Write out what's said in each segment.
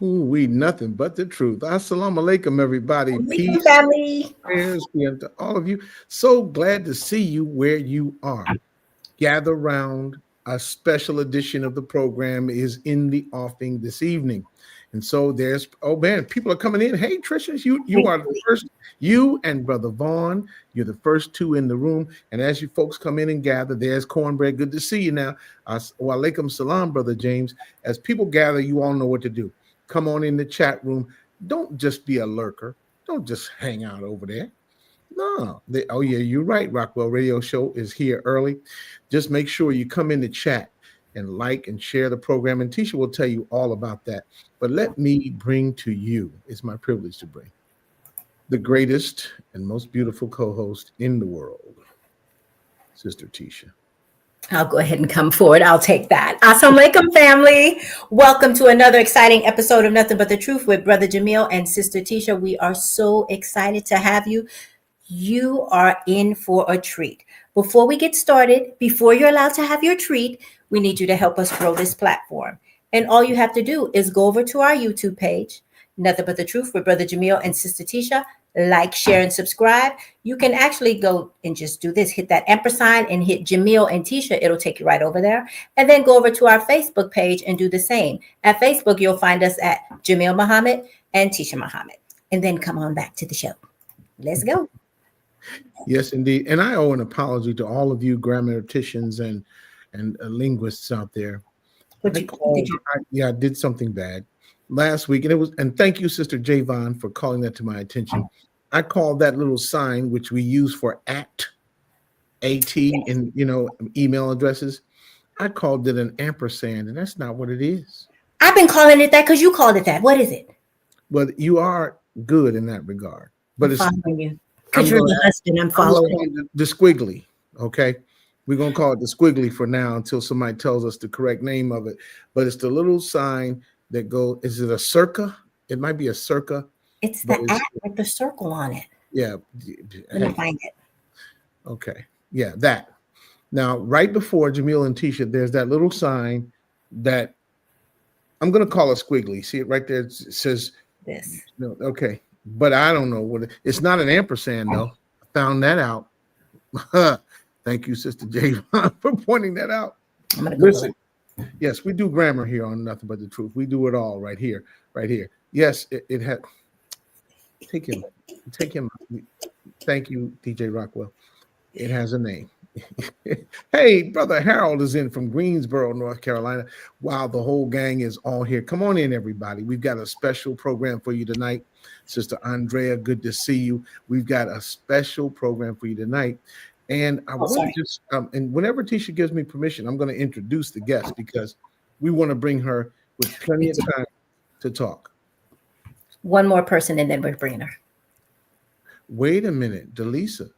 Ooh, we nothing but the truth. Assalamu alaikum, everybody. Alaikum, Peace, family. prayers be unto all of you. So glad to see you where you are. Gather round. A special edition of the program is in the offing this evening. And so there's, oh man, people are coming in. Hey, Trisha, you are the first, you and Brother Vaughn, you're the first two in the room. And as you folks come in and gather, there's Cornbread. Good to see you now. Wa alaikum salam, Brother James. As people gather, you all know what to do. Come on in the chat room. Don't just be a lurker. Don't just hang out over there. No. Oh, yeah, you're right. Rockwell Radio Show is here early. Just make sure you come in the chat and like and share the program. And Tisha will tell you all about that. But let me bring to you, it's my privilege to bring, the greatest and most beautiful co-host in the world, Sister Tisha. I'll go ahead and come forward. I'll take that. Assalamu alaikum, family. Welcome to another exciting episode of Nothing But the Truth with Brother Jamil and Sister Tisha. We are so excited to have you. You are in for a treat. Before we get started, before you're allowed to have your treat, we need you to help us grow this platform. And all you have to do is go over to our YouTube page, Nothing But the Truth with Brother Jamil and Sister Tisha. Like, share, and subscribe. You can actually go and just do this. Hit that ampersand and hit Jamil and Tisha. It'll take you right over there. And then go over to our Facebook page and do the same. At Facebook, you'll find us at Jamil Muhammad and Tisha Muhammad. And then come on back to the show. Let's go. Yes, indeed. And I owe an apology to all of you grammaticians and linguists out there. I did something bad last week, and thank you, Sister Javon, for calling that to my attention. I called that little sign, which we use for at in email addresses. I called it an ampersand, and that's not what it is. I've been calling it that because you called it that. What is it? Well, you are good in that regard, but I'm following you because you're the husband. I'm following the squiggly. Okay, we're gonna call it the squiggly for now until somebody tells us the correct name of it. But it's the little sign that goes. Is it a circa? It might be a circa. It's the at with the circle on it. Yeah. Let me find it. Okay. Yeah, that. Now, right before Jamil and Tisha, there's that little sign that I'm going to call a squiggly. See it right there? It says this. No, okay. But I don't know what it's not an ampersand, though. I found that out. Thank you, Sister Javon, for pointing that out. I'm going to go listen. Yes, we do grammar here on Nothing But the Truth. We do it all right here, right here. Yes, it had. Take him. Thank you, DJ Rockwell. It has a name. Hey, Brother Harold is in from Greensboro, North Carolina. Wow, the whole gang is all here. Come on in, everybody. We've got a special program for you tonight. Sister Andrea, good to see you. We've got a special program for you tonight. And I want to just, and whenever Tisha gives me permission, I'm going to introduce the guest because we want to bring her with plenty of time to talk. One more person, and then we're bringing her. Wait a minute, Delisa.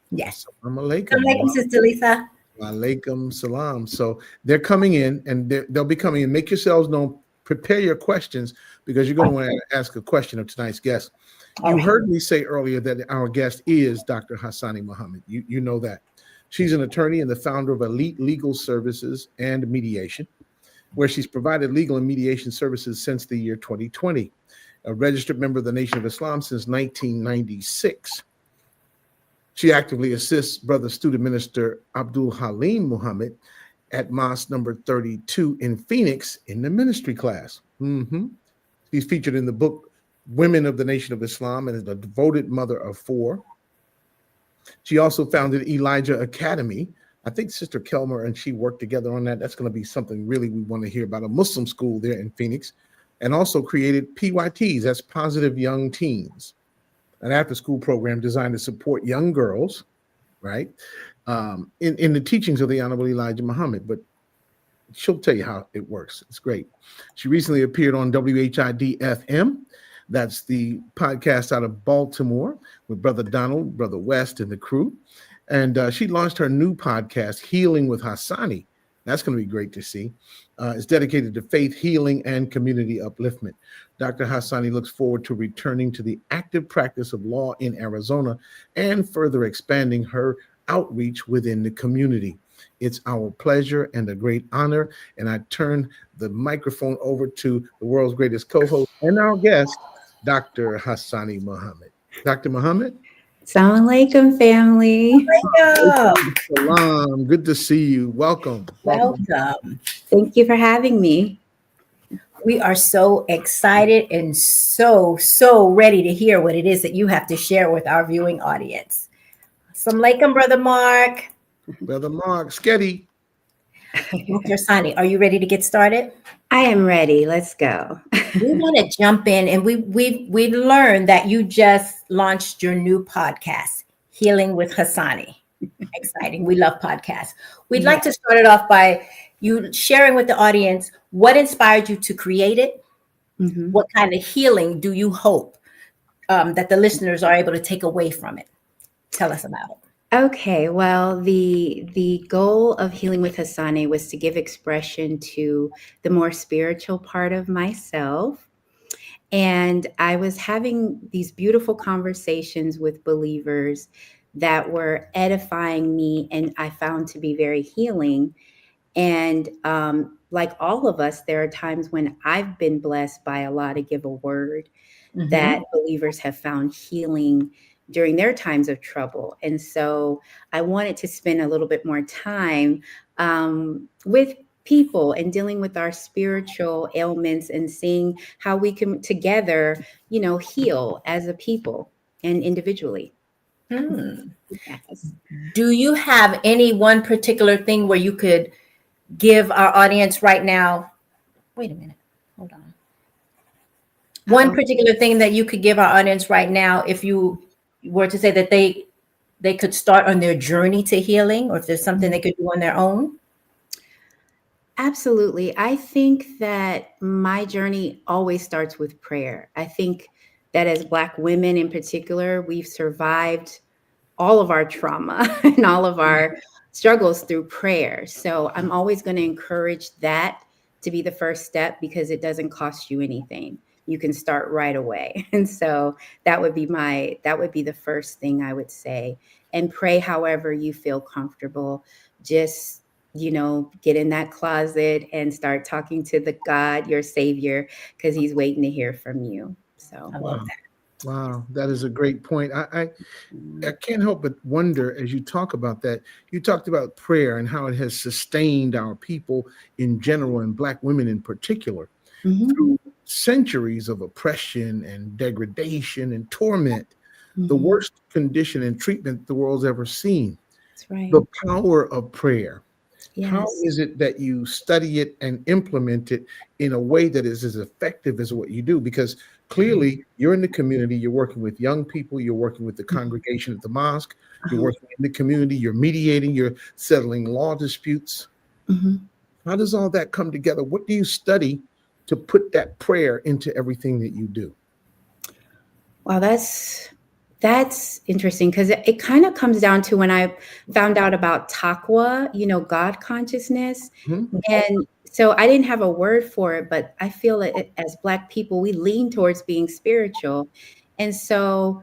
Yes. Assalamu alaikum. Alaikum, Sister Lisa. Alaikum salam. So they're coming in, and they'll be coming in. Make yourselves known. Prepare your questions because you're going to want to ask a question of tonight's guest. You heard me say earlier that our guest is Dr. Hassane Muhammad. You know that. She's an attorney and the founder of Elite Legal Services and Mediation, where she's provided legal and mediation services since the year 2020. A registered member of the Nation of Islam since 1996. She actively assists Brother Student Minister Abdul Halim Muhammad at Mosque number 32 in Phoenix in the ministry class. She's featured in the book Women of the Nation of Islam and is a devoted mother of 4. She also founded Elijah Academy. I think Sister Kelmer and she worked together on that. That's going to be something really we want to hear about, a Muslim school there in Phoenix. And also created PYTs, that's Positive Young Teens, an after-school program designed to support young girls, right, in the teachings of the Honorable Elijah Muhammad. But she'll tell you how it works. It's great. She recently appeared on WHID-FM. That's the podcast out of Baltimore with Brother Donald, Brother West, and the crew. And she launched her new podcast, Healing with Hassane. That's going to be great to see. It's dedicated to faith, healing, and community upliftment. Dr. Hassane looks forward to returning to the active practice of law in Arizona and further expanding her outreach within the community. It's our pleasure and a great honor. And I turn the microphone over to the world's greatest co-host and our guest, Dr. Hassane Muhammad. Dr. Muhammad? Assalamu alaikum, family. Welcome. Salam. Good to see you. Welcome. Welcome. Thank you for having me. We are so excited and so ready to hear what it is that you have to share with our viewing audience. Assalamu alaikum, Brother Mark. Brother Mark, Sketty. Dr. Hassane, are you ready to get started? I am ready. Let's go. We want to jump in, and we've learned that you just launched your new podcast, Healing with Hassane. Exciting. We love podcasts. We'd like to start it off by you sharing with the audience what inspired you to create it. Mhm. What kind of healing do you hope that the listeners are able to take away from it? Tell us about it. Okay, well, the goal of Healing with Hassane was to give expression to the more spiritual part of myself. And I was having these beautiful conversations with believers that were edifying me and I found to be very healing. And like all of us, there are times when I've been blessed by Allah to give a word that believers have found healing during their times of trouble. And so I wanted to spend a little bit more time with people and dealing with our spiritual ailments and seeing how we can together, heal as a people and individually. Yes. Do you have any one particular thing where you could give our audience right now? Wait a minute. Hold on. One particular thing that you could give our audience right now, if you were to say that they could start on their journey to healing, or if there's something they could do on their own? Absolutely. I think that my journey always starts with prayer. I think that as Black women in particular, we've survived all of our trauma and all of our struggles through prayer. So I'm always going to encourage that to be the first step because it doesn't cost you anything. You can start right away. And so that would be the first thing I would say. And pray however you feel comfortable. Just, get in that closet and start talking to the God, your savior, because he's waiting to hear from you. So I love that. Wow, that is a great point. I can't help but wonder as you talk about that, you talked about prayer and how it has sustained our people in general and Black women in particular through centuries of oppression and degradation and torment, the worst condition and treatment the world's ever seen. That's right. The power of prayer. Yes. How is it that you study it and implement it in a way that is as effective as what you do? Because clearly you're in the community, you're working with young people, you're working with the congregation at the mosque, you're working in the community, you're mediating, you're settling law disputes. How does all that come together? What do you study to put that prayer into everything that you do? Wow, that's interesting because it kind of comes down to when I found out about taqwa, God consciousness. And so I didn't have a word for it, but I feel that as Black people, we lean towards being spiritual. And so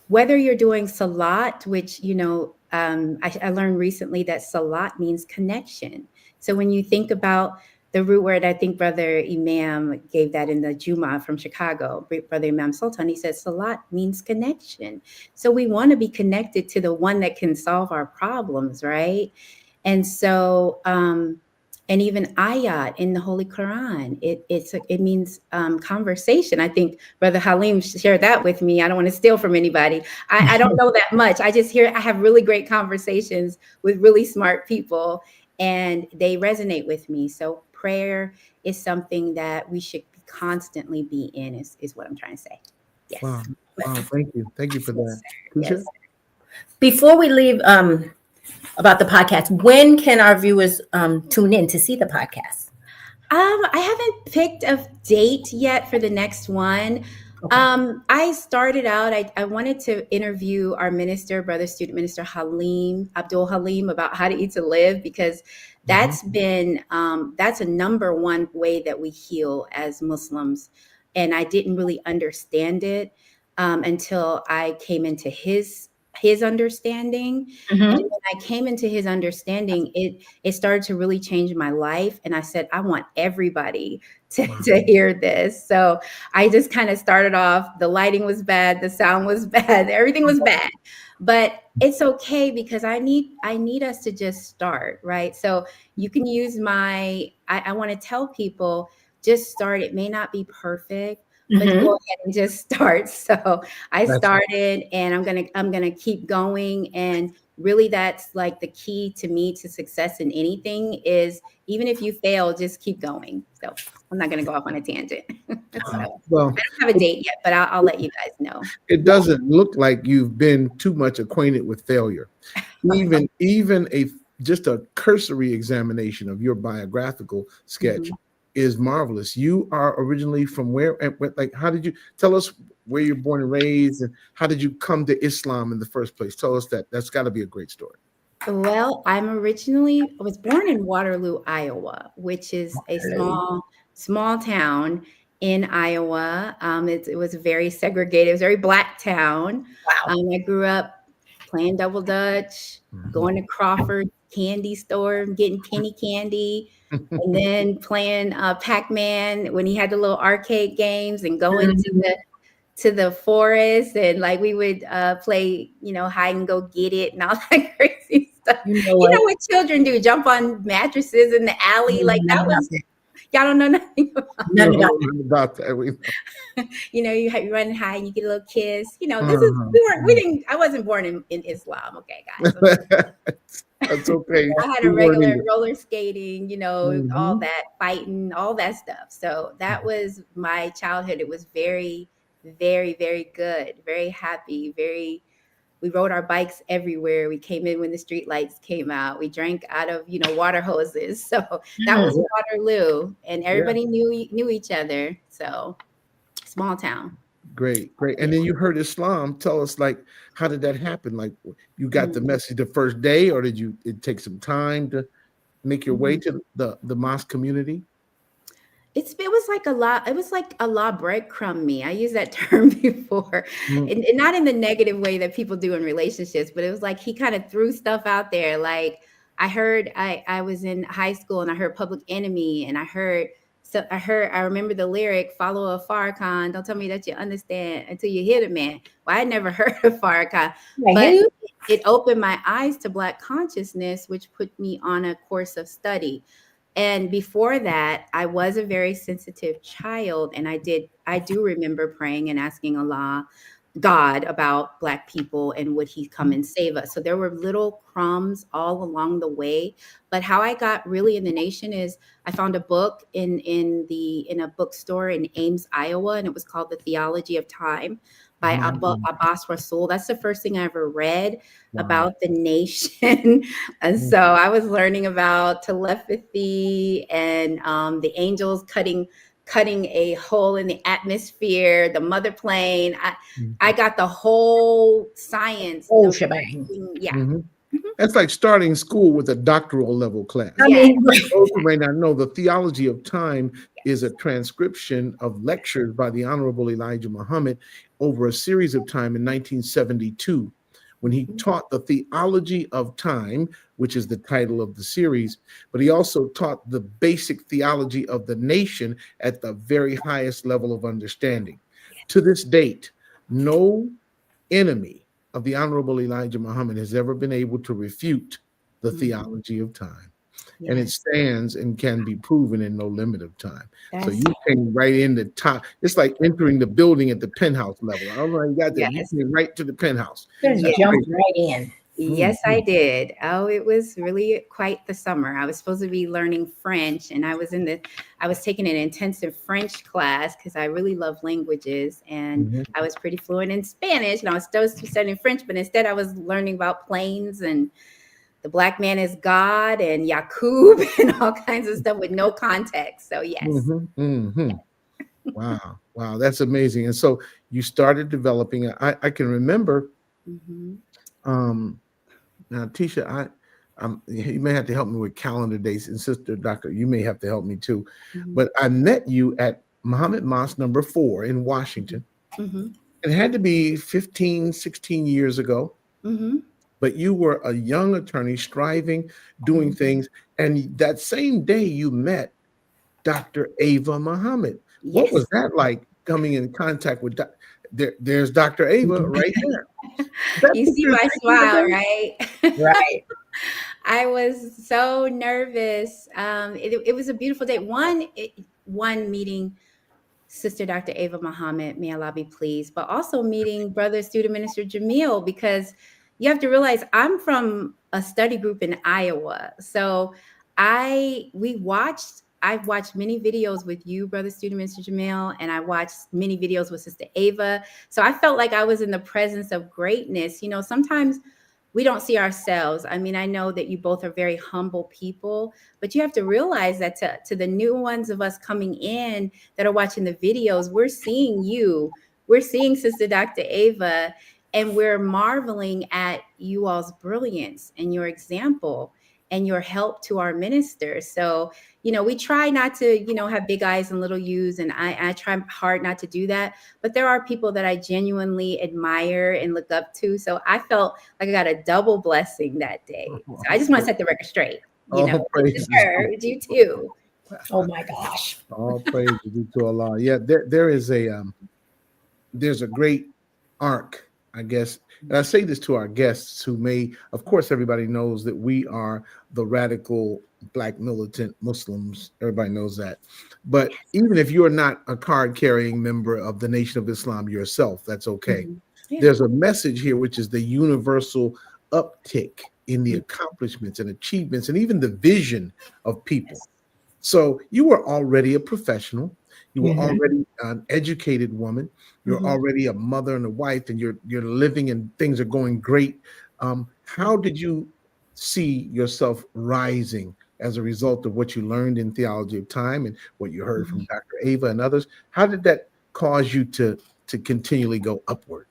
whether you're doing salat, which, I learned recently that salat means connection. So when you think about the root word, I think Brother Imam gave that in the Juma from Chicago, Brother Imam Sultan, he said, salat means connection. So we want to be connected to the one that can solve our problems, right? And so, and even ayat in the Holy Quran, it means conversation. I think Brother Halim shared that with me. I don't want to steal from anybody. I don't know that much. I have really great conversations with really smart people and they resonate with me. So prayer is something that we should constantly be in is what I'm trying to say. Yes. Wow. Thank you for that. Yes. Before we leave about the podcast, when can our viewers tune in to see the podcast? I haven't picked a date yet for the next one. Okay. I started out, I wanted to interview our minister, brother student minister Abdul Halim, about how to eat to live, because that's been, that's a number one way that we heal as Muslims. And I didn't really understand it until I came into his his understanding. Mhm. And when I came into his understanding, it started to really change my life. And I said, I want everybody to hear this. So I just kind of started off, the lighting was bad, the sound was bad, everything was bad. But it's okay, because I need us to just start, right? So you can use I want to tell people, just start. It may not be perfect, but Mhm. go ahead and just start. So I That's started, and I'm gonna keep going. And really, that's like the key to me to success in anything, is even if you fail, just keep going. So I'm not gonna go off on a tangent. So I well, don't have a date yet, but I'll let you guys know. it doesn't look like you've been too much acquainted with failure. Even a just a cursory examination of your biographical sketch Mhm. is marvelous. You are originally from where? And like, how did you tell us where you're born and raised, and how did you come to Islam in the first place? Tell us that. That's got to be a great story. Well, I was born in Waterloo, Iowa, which is a small town in Iowa. It was a very segregated, it was a very Black town. Wow. I grew up playing double dutch, going to Crawford candy store, getting penny candy, and then playing Pac-Man when he had the little arcade games, and going to the forest, and like we would play, hide and go get it and all that crazy stuff. You know You what? know what children do? Jump on mattresses in the alley. Like that was, y'all don't know nothing about. None of that. About that. You run and hide and you get a little kiss. I wasn't born in Islam, okay, guys. That's okay. I had We a weren't regular either. roller skating, all Mhm. that fighting, all that stuff. So that was my childhood. It was very, very, very good, very happy, we rode our bikes everywhere. We came in when the street lights came out. We drank out of, water hoses. So that was Waterloo, and everybody knew each other. So small town. Great, great. And then you heard Islam. Tell us, like, how did that happen? Like, you got the message the first day, or did it take some time to make your way to the mosque community? It was like a lot. It was like Allah breadcrumb me. I used that term before, and not in the negative way that people do in relationships, but it was like he kind of threw stuff out there. Like I was in high school and I heard Public Enemy, and I remember the lyric, "Follow a Farrakhan. Don't tell me that you understand until you hear the man." Well, I never heard of Farrakhan, but it opened my eyes to Black consciousness, which put me on a course of study. And before that, I was a very sensitive child. And I do remember praying and asking God, about Black people, and would he come and save us. So there were little crumbs all along the way. But how I got really in the nation is I found a book in a bookstore in Ames, Iowa, and it was called The Theology of Time by Abbas Rasul. That's the first thing I ever read about the nation. And so I was learning about telepathy and the angels cutting a hole in the atmosphere, the mother plane. I got the whole science. Whole shebang. Yeah. That's like starting school with a doctoral level class. I mean, Those who may not know, the Theology of Time is a transcription of lectures by the Honorable Elijah Muhammad over a series of time in 1972, when he taught the theology of time, which is the title of the series, but he also taught the basic theology of the nation at the very highest level of understanding. To this date, no enemy of the Honorable Elijah Muhammad has ever been able to refute the theology of time. Yes. And it stands and can be proven in no limit of time. So you came right in the top. It's like entering the building at the penthouse level. All right, you got that. You came right to the penthouse. Jumped right in. Yes, I did. Oh, it was really quite the summer. I was supposed to be learning French, and I was taking an intensive French class because I really love languages, and I was pretty fluent in Spanish, and I was supposed to be studying French, but instead I was learning about planes and the Black man is God and Yakub and all kinds of stuff with no context. So yes. Wow, that's amazing. And so you started developing. I can remember. Now, Tisha, you may have to help me with calendar dates, and Sister Doctor, you may have to help me too. But I met you at Muhammad Mosque number 4 in Washington. It had to be 15, 16 years ago. Mm-hmm. But you were a young attorney striving, doing things. And that same day you met Dr. Ava Muhammad. What was Yes. that like coming in contact with there's Dr. Ava right there. That You see picture is my taken smile, today? right? Right. I was so nervous. It was a beautiful day. One meeting Sister Dr. Ava Muhammad, may Allah be pleased, but also meeting Brother Student Minister Jamil, because you have to realize I'm from a study group in Iowa. So I've watched many videos with you, Brother Student Minister Jamil, and I watched many videos with Sister Ava. So I felt like I was in the presence of greatness. You know, sometimes we don't see ourselves. I mean, I know that you both are very humble people, but you have to realize that to the new ones of us coming in that are watching the videos, we're seeing you, we're seeing Sister Dr. Ava, and we're marveling at you all's brilliance and your example and your help to our ministers. So, you know, we try not to, you know, have big eyes and little U's, and I try hard not to do that. But there are people that I genuinely admire and look up to. So I felt like I got a double blessing that day. So I just want to set the record straight. You know, All it's just praises. her, it's you too. Oh my gosh. All praise be to Allah. Yeah, there is there's a great arc, I guess. And I say this to our guests who may, of course, everybody knows that we are the radical Black militant Muslims. Everybody knows that. But even if you're not a card carrying member of the Nation of Islam yourself, that's okay. Mhm. Yeah. There's a message here, which is the universal uptick in the accomplishments and achievements and even the vision of people. So you were already a professional. You were Mhm. already an educated woman. You're Mhm. already a mother and a wife, and you're living and things are going great. How did you see yourself rising as a result of what you learned in theology of time and what you heard from Dr. Ava and others? How did that cause you to continually go upward?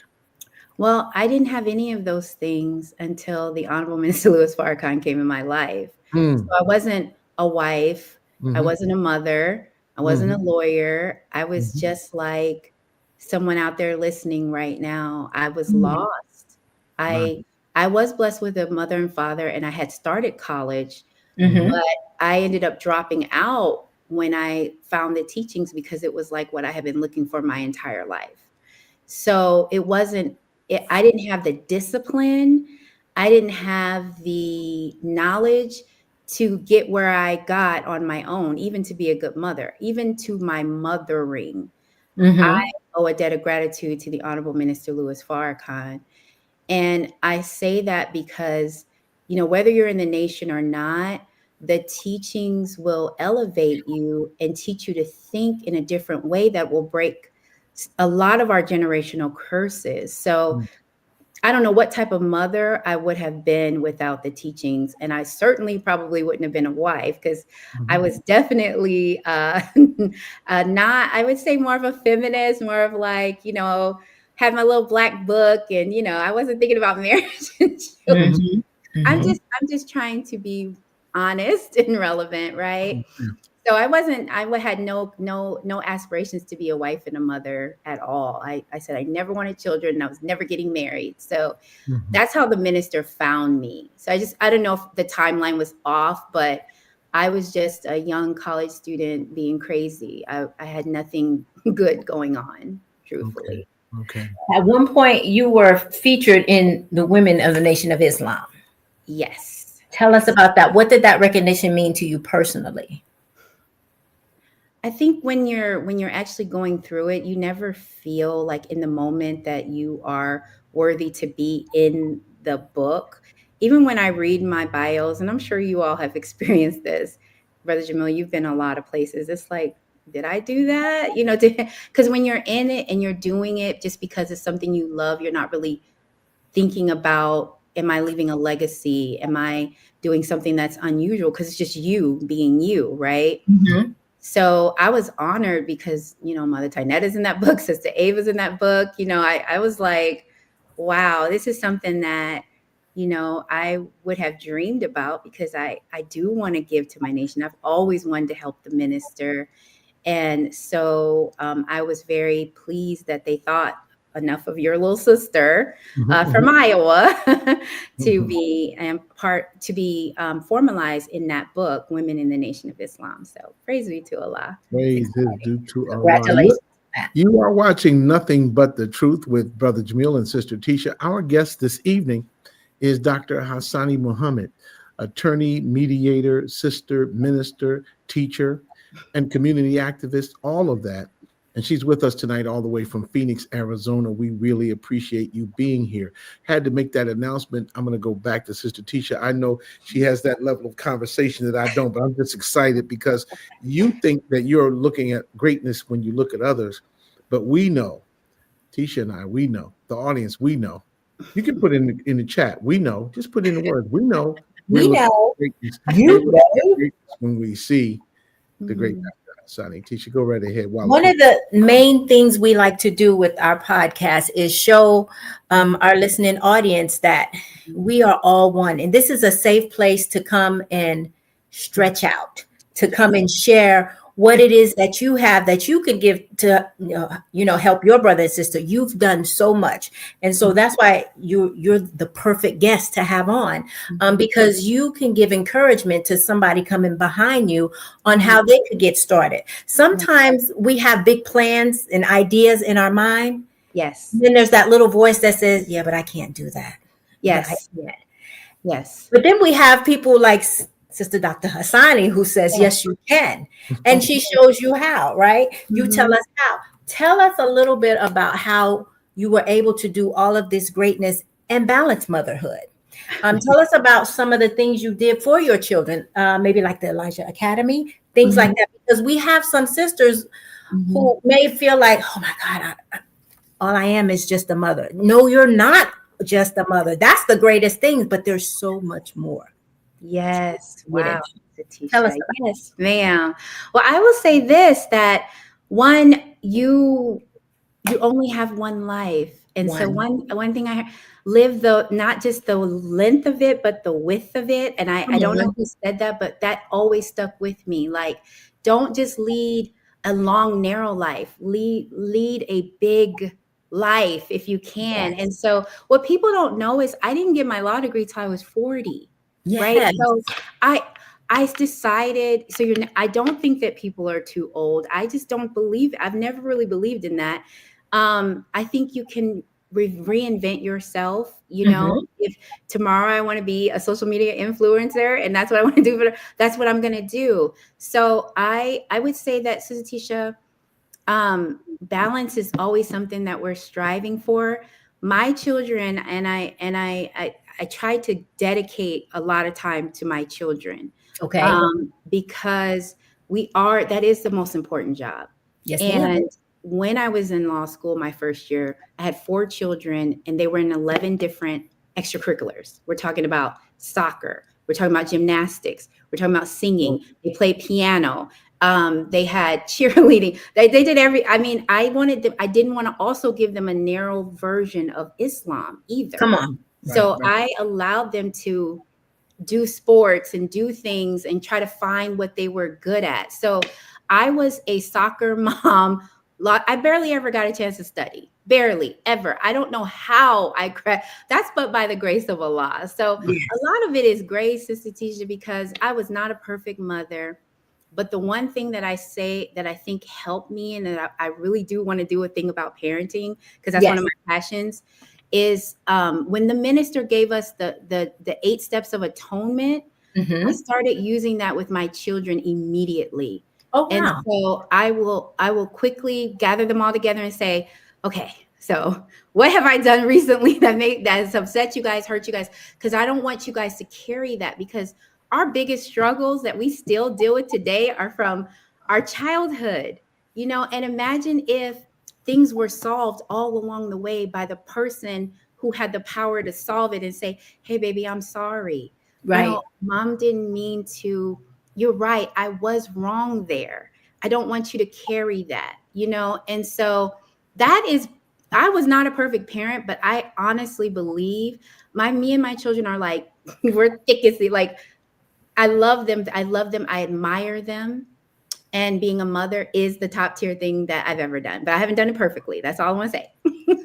Well, I didn't have any of those things until the Honorable Minister Louis Farrakhan came in my life. So Mm, I wasn't a wife, I mhm, wasn't a mother, I wasn't a mhm, lawyer. I was mhm, just like someone out there listening right now. I was Mhm. lost. right, I was blessed with a mother and father, and I had started college, mhm, but I ended up dropping out when I found the teachings because it was like what I had been looking for my entire life. So it wasn't, I didn't have the discipline. I didn't have the knowledge to get where I got on my own, even to be a good mother, even to my mothering. I Mhm. owe a debt of gratitude to the Honorable Minister Louis Farrakhan. And I say that because, you know, whether you're in the nation or not, the teachings will elevate you and teach you to think in a different way that will break a lot of our generational curses. So mm, I don't know what type of mother I would have been without the teachings. And I certainly probably wouldn't have been a wife because I mhm, was definitely not, I would say more of a feminist, more of like, you know, had my little black book and, you know, I wasn't thinking about marriage and children. Mhm. Mhm. I'm just trying to be honest and relevant, right? mhm, So I had no aspirations to be a wife and a mother at all. I said I never wanted children and I was never getting married. So mhm. that's how the minister found me. So I don't know if the timeline was off, but I was just a young college student being crazy. I had nothing good going on, Okay, truthfully. okay. At one point, you were featured in the Women of the Nation of Islam. Yes. Tell us Yes. about that. What did that recognition mean to you personally? I think when you're actually going through it, you never feel like in the moment that you are worthy to be in the book. Even when I read my bios, and I'm sure you all have experienced this, Brother Jamil, you've been a lot of places. It's like, did I do that? You know, because when you're in it and you're doing it just because it's something you love, you're not really thinking about, am I leaving a legacy? Am I doing something that's unusual? Because it's just you being you, right? Mhm. So I was honored because, you know, Mother Tynetta's in that book, Sister Ava's in that book. You know, I was like, wow, this is something that, you know, I would have dreamed about because I do want to give to my nation. I've always wanted to help the minister. And so I was very pleased that they thought enough of your little sister Mhm, from Iowa to mhm. be formalized in that book, Women in the Nation of Islam. So praise be to Allah. It's Praise is exciting. due to Allah. Congratulations. You are watching Nothing But the Truth with Brother Jamil and Sister Tisha. Our guest this evening is Dr. Hassane Muhammad, attorney, mediator, sister, minister, teacher, and community activist, all of that. And she's with us tonight all the way from Phoenix, Arizona. We really appreciate you being here. Had to make that announcement. I'm going to go back to Sister Tisha. I know she has that level of conversation that I don't, but I'm just excited because you think that you're looking at greatness when you look at others. But we know, Tisha and I, we know, the audience, we know. You can put in the chat. We know. Just put in the words. We know we're We looking know. at greatness. We're You looking at know. greatness when we see the great Mhm. Sonny. Tisha, go right ahead. While One of the main things we like to do with our podcast is show our listening audience that we are all one. And this is a safe place to come and stretch out, to come and share what it is that you have that you can give to help your brother and sister. You've done so much, and so that's why you're the perfect guest to have on, because you can give encouragement to somebody coming behind you on how they could get started. Sometimes we have big plans and ideas in our mind. Yes. Then there's that little voice that says, "Yeah, but I can't do that." But I Yes. can't. Yes. But then we have people like Sister Dr. Hassane who says, yes, you can. And she shows you how, right? You tell Mhm. us how. Tell us a little bit about how you were able to do all of this greatness and balance motherhood. Tell us about some of the things you did for your children, maybe like the Elijah Academy, things like that, because we have some sisters who may feel like, oh my God, all I am is just a mother. No, you're not just a mother. That's the greatest thing, but there's so much more. Yes. Get Wow. into. Tell us Letitia. Yes, ma'am. Well, I will say this, that one, you only have one life. And so one. one thing I live, the not just the length of it, but the width of it. And I Come don't know on. who said that, but that always stuck with me. Like, don't just lead a long, narrow life. Lead a big life if you can. Yes. And so what people don't know is I didn't get my law degree till I was 40. Right. Yes. So I I decided, so I don't think that people are too old. I just don't believe, I've never really believed in that. I think you can reinvent yourself. If tomorrow I want to be a social media influencer and that's what I want to do, that's what I'm going to do. So I would say that, Sister Tisha, balance is always something that we're striving for. My children and I try to dedicate a lot of time to my children, Okay. because that is the most important job. Yes, ma'am. And when I was in law school, my first year, I had 4 children and they were in 11 different extracurriculars. We're talking about soccer. We're talking about gymnastics. We're talking about singing. They play piano. They had cheerleading. They did I didn't want to also give them a narrow version of Islam either. Come on. So I allowed them to do sports and do things and try to find what they were good at. So I was a soccer mom. I barely ever got a chance to study. Barely ever. I don't know how that's but by the grace of Allah. So Yes. a lot of it is grace, Sister Tisha, because I was not a perfect mother. But the one thing that I say that I think helped me, and that I really do want to do a thing about parenting, because that's one of my passions, is when the minister gave us the 8 steps of atonement, I started using that with my children immediately. Oh, wow. And so I will quickly gather them all together and say, okay, so what have I done recently that has upset you guys, hurt you guys? Because I don't want you guys to carry that, because our biggest struggles that we still deal with today are from our childhood, and imagine if things were solved all along the way by the person who had the power to solve it and say, hey, baby, I'm sorry. Right. Mom didn't mean to. You're right. I was wrong there. I don't want you to carry that, And so I was not a perfect parent, but I honestly believe me and my children are like, we're thick as like, I love them. I admire them. And being a mother is the top tier thing that I've ever done, but I haven't done it perfectly. That's all I want to say.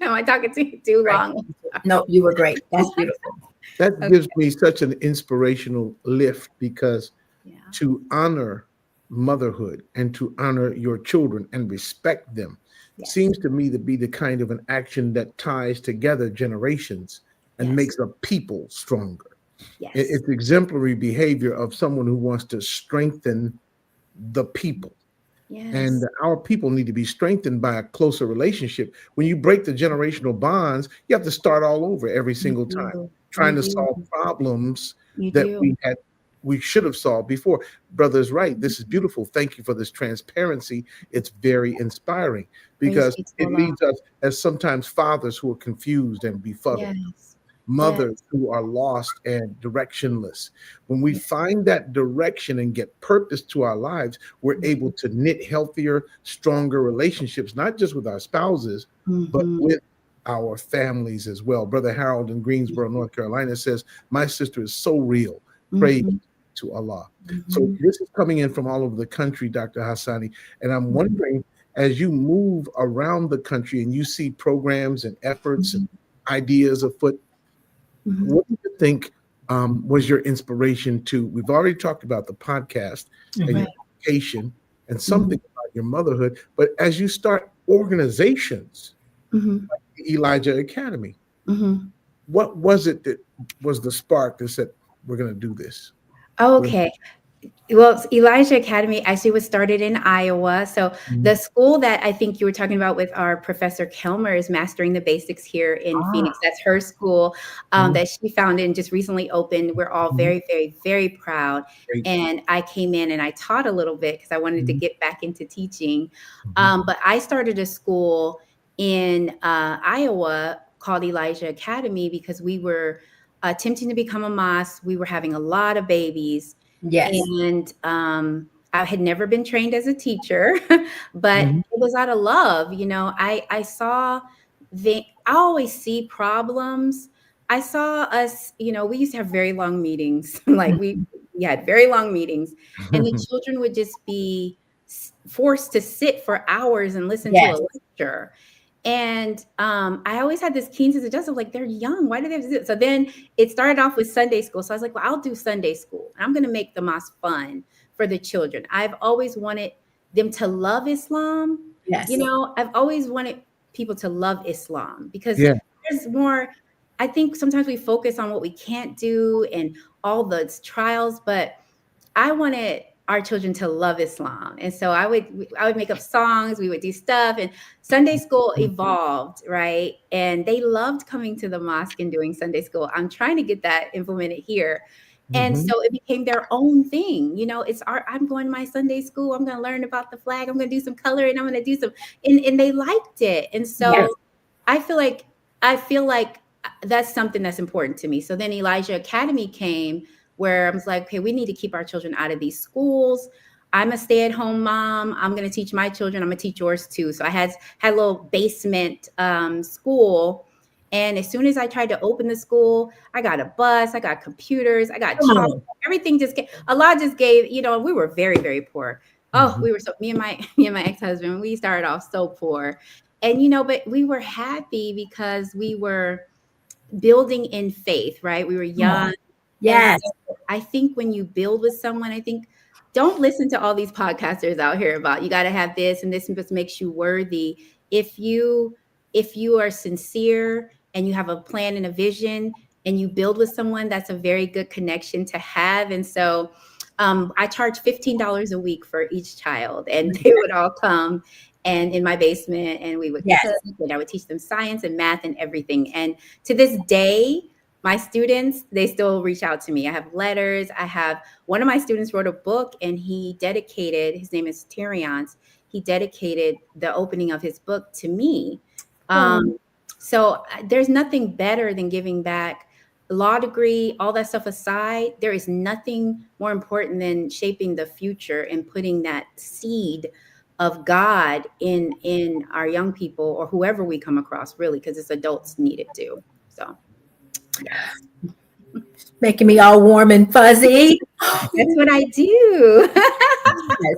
Am I talking too Right. long? No, you were great. That's beautiful. That Okay. gives me such an inspirational lift because Yeah. to honor motherhood and to honor your children and respect them Yes. seems to me to be the kind of an action that ties together generations and Yes. makes a people stronger. Yes. It's exemplary behavior of someone who wants to strengthen the people. Yes. And our people need to be strengthened by a closer relationship. When you break the generational bonds, you have to start all over every single time, trying to solve problems You that do. we should have solved before. Brother is right. This is beautiful. Thank you for this transparency. It's very inspiring Praise because be to it Allah. leads us as sometimes fathers who are confused and befuddled, Yes. mothers who are lost and directionless. When we Yes. find that direction and get purpose to our lives, we're able to knit healthier, stronger relationships, not just with our spouses, but Mhm. with our families as well. Brother Harold in Greensboro, North Carolina says, "My sister is so real. Praise Mhm. to Allah." So Mhm. this is coming in from all over the country, Dr. Hassani. And I'm wondering, as you move around the country and you see programs and efforts and ideas afoot, Mhm. what do you think was your inspiration to? We've already talked about the podcast and your Right. education and something about your motherhood, but as you start organizations, Mhm. like the Elijah Academy, Mhm. what was it that was the spark that said, we're going to do this? Okay. Well, Elijah Academy actually was started in Iowa. So the school that I think you were talking about with our Professor Kelmer is Mastering the Basics here in Phoenix. That's her school that she founded and just recently opened. We're all very, very, very proud. Great. And I came in and I taught a little bit because I wanted to get back into teaching. Mhm. But I started a school in Iowa called Elijah Academy because we were attempting to become a mosque. We were having a lot of babies. Yes. And I had never been trained as a teacher, but Mhm. it was out of love. You know, I saw I always see problems. I saw us, you know, we used to have very long meetings. Like we had very long meetings, and the children would just be forced to sit for hours and listen to Yes. a lecture. And I always had this keen sense of justice, like they're young. Why do they have to do it? So then it started off with Sunday school. So I was like, well, I'll do Sunday school. I'm going to make the mosque fun for the children. I've always wanted them to love Islam. Yes. You know, I've always wanted people to love Islam because Yeah. there's more. I think sometimes we focus on what we can't do and all the trials, but I wanted our children to love Islam. And so I would make up songs, we would do stuff, and Sunday school evolved, right? And they loved coming to the mosque and doing Sunday school. I'm trying to get that implemented here. And Mhm. so it became their own thing. You know, I'm going to my Sunday school. I'm going to learn about the flag. I'm going to do some coloring. I'm going to do some, and they liked it. And so Yes. I feel like that's something that's important to me. So then Elijah Academy came where I was like, okay, we need to keep our children out of these schools. I'm a stay-at-home mom. I'm going to teach my children. I'm going to teach yours too. So I had a little basement school. And as soon as I tried to open the school, I got a bus, I got computers, I got Come chalk. on. Everything just came. Allah just gave, you know, we were very, very poor. Oh, Mhm. we were so me and my ex-husband, we started off so poor. And you know, but we were happy because we were building in faith, right? We were Come on. young. And Yes. so I think when you build with someone, I think don't listen to all these podcasters out here about you got to have this and this makes you worthy. If you are sincere and you have a plan and a vision and you build with someone, that's a very good connection to have. And so I charge $15 a week for each child, and they would all come and in my basement, and we would Yes. cook, and I would teach them science and math and everything. And to this day, my students, they still reach out to me. I have letters. I have one of my students wrote a book, and he dedicated, his name is Tyrions. He dedicated the opening of his book to me. So there's nothing better than giving back. Law degree, all that stuff aside, there is nothing more important than shaping the future and putting that seed of God in our young people or whoever we come across, really, because it's adults need it too. So yes. Making me all warm and fuzzy. That's what I do. Yes.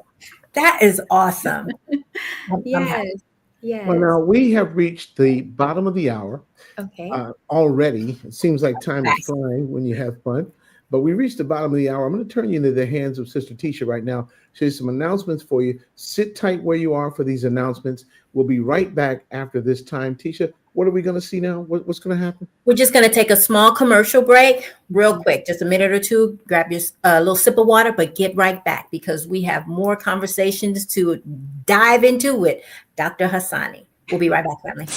That is awesome. I'm happy. Yes. Well, Yes. now we have reached the bottom of the hour Okay. already. It seems like time is Right. flying when you have fun. But we reached the bottom of the hour. I'm going to turn you into the hands of Sister Tisha right now. She has some announcements for you. Sit tight where you are for these announcements. We'll be right back after this time. Tisha, what are we going to see now? What's going to happen? We're just going to take a small commercial break real quick, just a minute or two. Grab your little sip of water, but get right back because we have more conversations to dive into with Dr. Hassane. We'll be right back, family.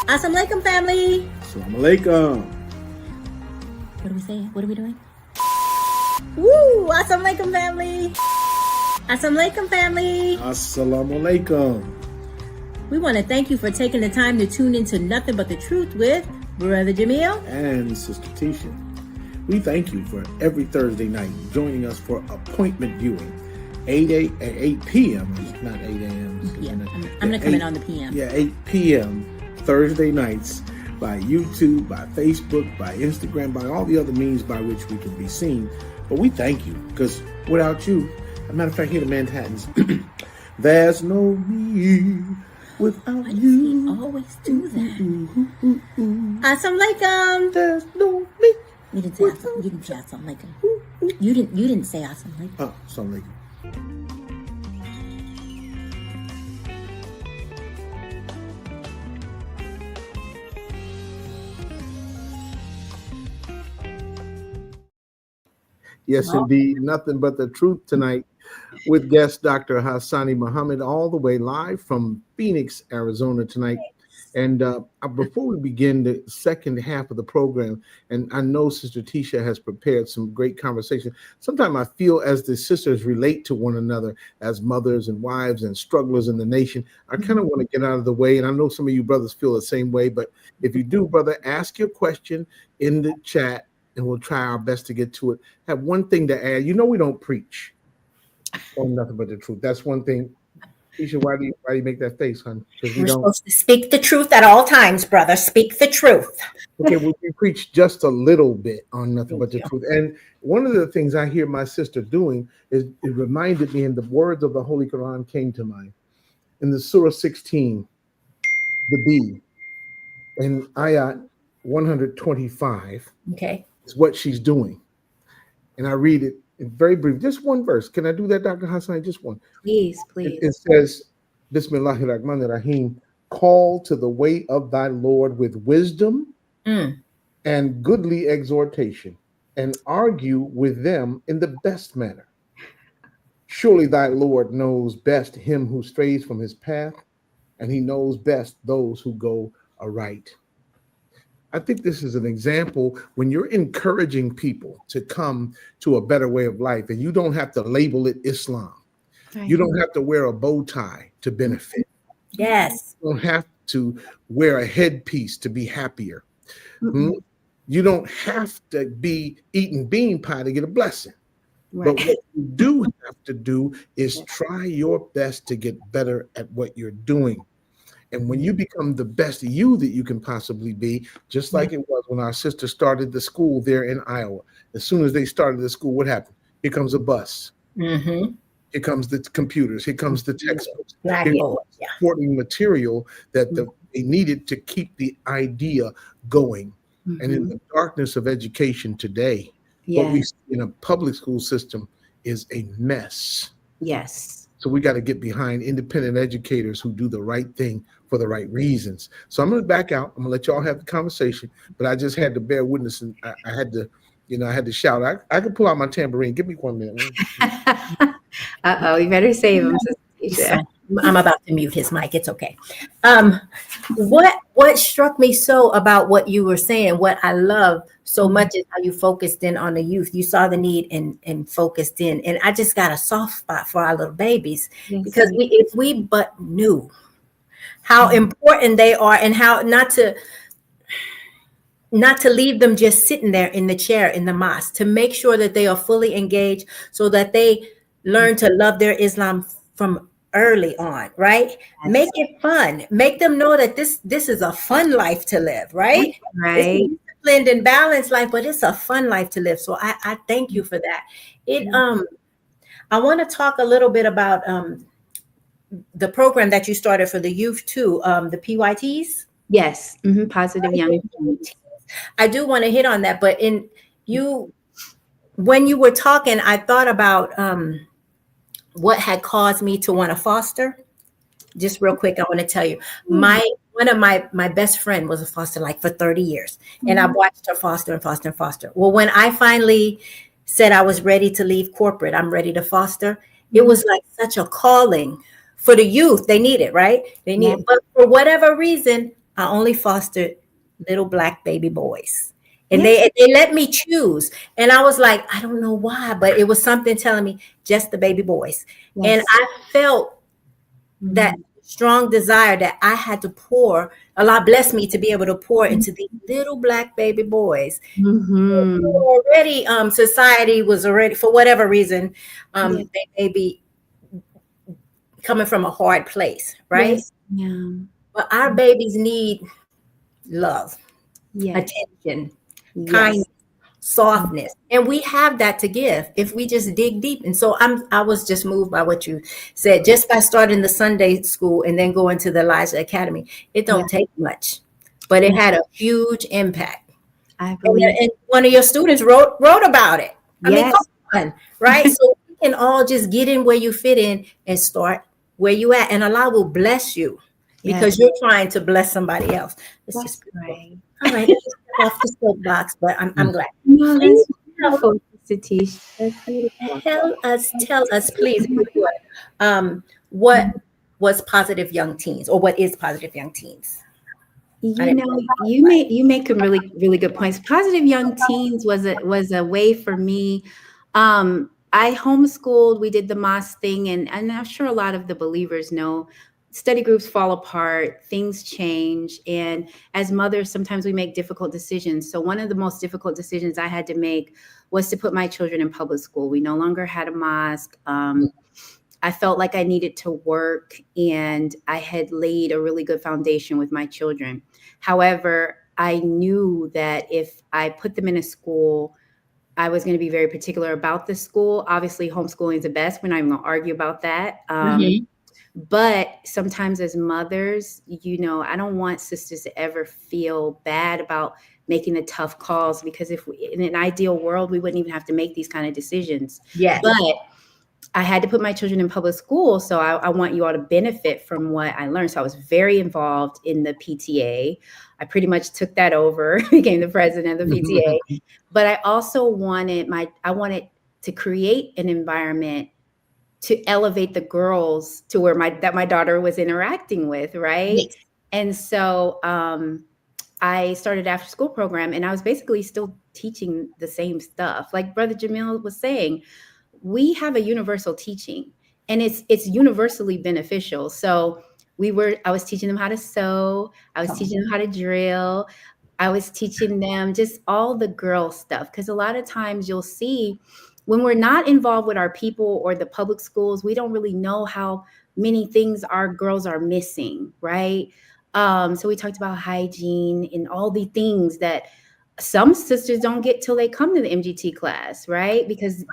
Assalamu alaikum, family. Assalamu alaikum. What are we saying? What are we doing? Woo! Assalamu alaikum, family. Assalamu alaikum, family. Assalamu alaikum. We want to thank you for taking the time to tune into Nothing But the Truth with Brother Jamil And Sister Tisha. We thank you for every Thursday night joining us for appointment viewing. 8 p.m. Not 8 a.m. Yeah, I'm going to come in on the PM. Yeah, 8 p.m. Thursday nights by YouTube, by Facebook, by Instagram, by all the other means by which we can be seen. But we thank you because without you, as a matter of fact, here the Manhattans, there's no me without Why does you. he always do that? Assalamu alaikum. There's no me. You didn't say assalamu alaikum. You didn't say assalamu alaikum. Oh, assalamu alaikum. Yes, indeed. Nothing but the truth tonight with guest Dr. Hassane Muhammad, all the way live from Phoenix, Arizona tonight. And before we begin the second half of the program, and I know Sister Tisha has prepared some great conversation. Sometimes I feel as the sisters relate to one another as mothers and wives and strugglers in the nation, I kind of want to get out of the way. And I know some of you brothers feel the same way, but if you do, brother, ask your question in the chat and we'll try our best to get to it. Have one thing to add. You know, we don't preach on Nothing But the Truth. That's one thing. Tisha, why do you make that face, hon? Because We're supposed to speak the truth at all times, brother. Speak the truth. Okay, well, we preach just a little bit on Nothing But the Truth. And one of the things I hear my sister doing is it reminded me, and the words of the Holy Quran came to mind. In the Surah 16, the B, in Ayat 125, Okay. is what she's doing. And I read it in very brief, just one verse. Can I do that, Dr. Hassane? Just one. Please. It says, Bismillahir Rahmanir Rahim, call to the way of thy Lord with wisdom and goodly exhortation, and argue with them in the best manner. Surely thy Lord knows best him who strays from his path, and he knows best those who go aright. I think this is an example when you're encouraging people to come to a better way of life, and you don't have to label it Islam. Right. You don't have to wear a bow tie to benefit. Yes. You don't have to wear a headpiece to be happier. Mm-mm. You don't have to be eating bean pie to get a blessing. Right. But what you do have to do is try your best to get better at what you're doing. And when you become the best you that you can possibly be, just like it was when our sister started the school there in Iowa. As soon as they started the school, what happened? Here comes a bus. Mm-hmm. Here comes the computers. Here comes the textbooks. Black Here people. comes supporting material that they needed to keep the idea going. Mm-hmm. And in the darkness of education today, what we see in a public school system is a mess. Yes. So we got to get behind independent educators who do the right thing for the right reasons. So I'm going to back out. I'm going to let y'all have the conversation, but I just had to bear witness, and I had to, I had to shout. I could pull out my tambourine. Give me 1 minute. Uh-oh, you better save him. I'm about to mute his mic. It's okay. Um, what struck me so about what you were saying, what I love so much is how you focused in on the youth. You saw the need and focused in. And I just got a soft spot for our little babies because if we but knew how important they are and how not to leave them just sitting there in the chair in the mosque, to make sure that they are fully engaged so that they learn to love their Islam from early on, right? Yes. Make it fun. Make them know that this is a fun life to live, right? Right. It's a disciplined and balanced life, but it's a fun life to live. So I thank you for that. I want to talk a little bit about the program that you started for the youth too, the PYTs. Yes. Positive young teens. I do want to hit on that, but when you were talking, I thought about what had caused me to want to foster. Just real quick, I want to tell you, one of my best friend was a foster like for 30 years, and I watched her foster and foster and foster. Well, when I finally said I was ready to leave corporate, I'm ready to foster. It was like such a calling for the youth. They need it, right? They need it, but for whatever reason, I only fostered little black baby boys. And they let me choose. And I was like, I don't know why, but it was something telling me just the baby boys. Yes. And I felt that strong desire that I had to pour. Allah blessed me to be able to pour into these little black baby boys. Already, society was already, for whatever reason, they may be coming from a hard place, right? Yes. Yeah. But our babies need love, attention, kindness, softness, and we have that to give if we just dig deep. And so I was just moved by what you said. Just by starting the Sunday school and then going to the Elijah Academy, it don't take much, but it had a huge impact. I believe. And one of your students wrote about it. I mean, come on, right? So we can all just get in where you fit in and start where you at, and Allah will bless you. Because you're trying to bless somebody else. It's just great. All right, let's get off the soapbox, but I'm glad. No, please tell us, please, what was Positive Young Teens, or what is Positive Young Teens? You know, you make some really good points. Positive Young Teens was a way for me. I homeschooled. We did the mosque thing, and I'm sure a lot of the believers know. Study groups fall apart, things change. And as mothers, sometimes we make difficult decisions. So one of the most difficult decisions I had to make was to put my children in public school. We no longer had a mosque. I felt like I needed to work, and I had laid a really good foundation with my children. However, I knew that if I put them in a school, I was going to be very particular about the school. Obviously, homeschooling is the best. We're not even going to argue about that. But sometimes as mothers, you know, I don't want sisters to ever feel bad about making the tough calls, because if in an ideal world, we wouldn't even have to make these kind of decisions. Yes. But I had to put my children in public school. So I want you all to benefit from what I learned. So I was very involved in the PTA. I pretty much took that over, became the president of the PTA. But I also wanted to create an environment to elevate the girls to where my daughter was interacting with, right? Yes. And so I started after school program, and I was basically still teaching the same stuff. Like Brother Jamil was saying, we have a universal teaching, and it's universally beneficial. So I was teaching them how to sew. I was teaching them how to drill. I was teaching them just all the girl stuff. Because a lot of times you'll see, when we're not involved with our people or the public schools, we don't really know how many things our girls are missing, right? So we talked about hygiene and all the things that some sisters don't get till they come to the MGT class, right? Because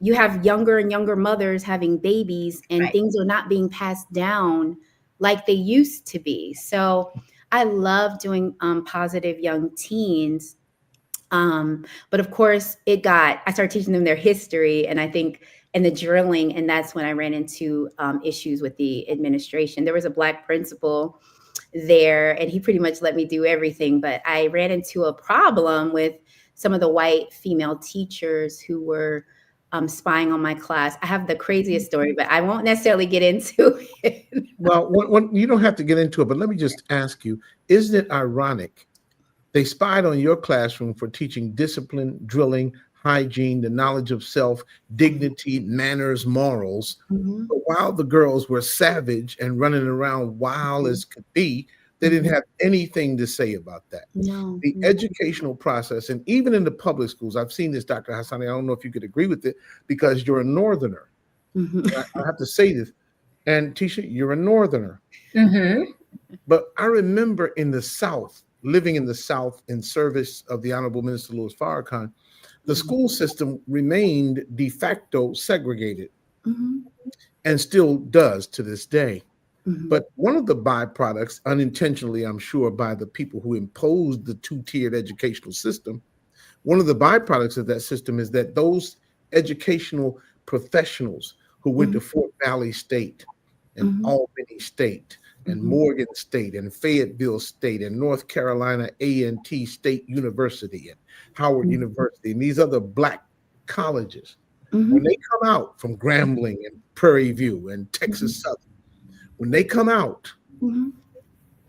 you have younger and younger mothers having babies, and things are not being passed down like they used to be. So I love doing Positive Young Teens. But of course I started teaching them their history, and the drilling. And that's when I ran into issues with the administration. There was a Black principal there, and he pretty much let me do everything. But I ran into a problem with some of the white female teachers who were spying on my class. I have the craziest story, but I won't necessarily get into it. Well, you don't have to get into it, but let me just ask you, isn't it ironic? They spied on your classroom for teaching discipline, drilling, hygiene, the knowledge of self, dignity, manners, morals. Mhm. But while the girls were savage and running around wild as could be, they didn't have anything to say about that. No, The no. educational process, and even in the public schools, I've seen this, Dr. Hassane, I don't know if you could agree with it, because you're a Northerner. Mhm. I have to say this. And Tisha, you're a Northerner. Mm-hmm. But I remember in the South, living in the South in service of the Honorable Minister Louis Farrakhan, the school system remained de facto segregated Mhm. and still does to this day. Mhm. But one of the byproducts, unintentionally, I'm sure, by the people who imposed the two-tiered educational system, one of the byproducts of that system is that those educational professionals who went to Mhm. Fort Valley State and Mhm. Albany State and Mhm. Morgan State and Fayetteville State and North Carolina A&T State University and Howard Mhm. University and these other Black colleges, when Mhm. they come out from Grambling and Prairie View and Texas Southern, when they come out, Mhm.